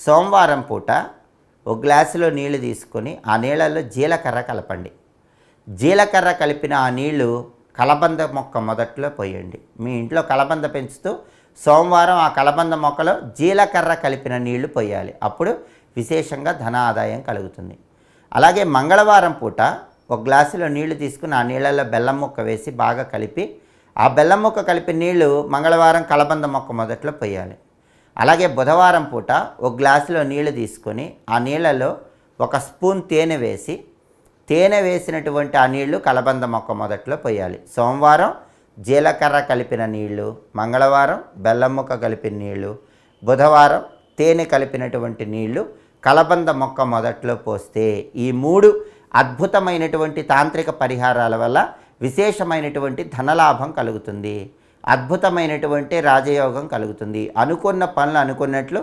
సోమవారం పూట ఒక గ్లాసులో నీళ్లు తీసుకొని ఆ నీళ్ళల్లో జీలకర్ర కలపండి. జీలకర్ర కలిపిన ఆ నీళ్లు కలబంద మొక్క మొదట్లో పోయండి. మీ ఇంట్లో కలబంద పెంచుతూ సోమవారం ఆ కలబంద మొక్కలో జీలకర్ర కలిపిన నీళ్లు పోయాలి. అప్పుడు విశేషంగా ధన ఆదాయం కలుగుతుంది. అలాగే మంగళవారం పూట ఒక గ్లాసులో నీళ్లు తీసుకుని ఆ నీళ్ళల్లో బెల్లం ముక్క వేసి బాగా కలిపి ఆ బెల్లం ముక్క కలిపిన నీళ్లు మంగళవారం కలబంద మొక్క మొదట్లో పోయాలి. అలాగే బుధవారం పూట ఒక గ్లాసులో నీళ్లు తీసుకొని ఆ నీళ్ళలో ఒక స్పూన్ తేనె వేసి తేనె వేసినటువంటి ఆ నీళ్లు కలబంద మొక్క మొదట్లో పోయాలి. సోమవారం జీలకర్ర కలిపిన నీళ్లు, మంగళవారం బెల్లం ముక్క కలిపిన నీళ్లు, బుధవారం తేనె కలిపినటువంటి నీళ్లు కలబంద మొక్క మొదట్లో పోస్తే ఈ 3 అద్భుతమైనటువంటి తాంత్రిక పరిహారాల వల్ల విశేషమైనటువంటి ధనలాభం కలుగుతుంది. అద్భుతమైనటువంటి రాజయోగం కలుగుతుంది. అనుకున్న పనులు అనుకున్నట్లు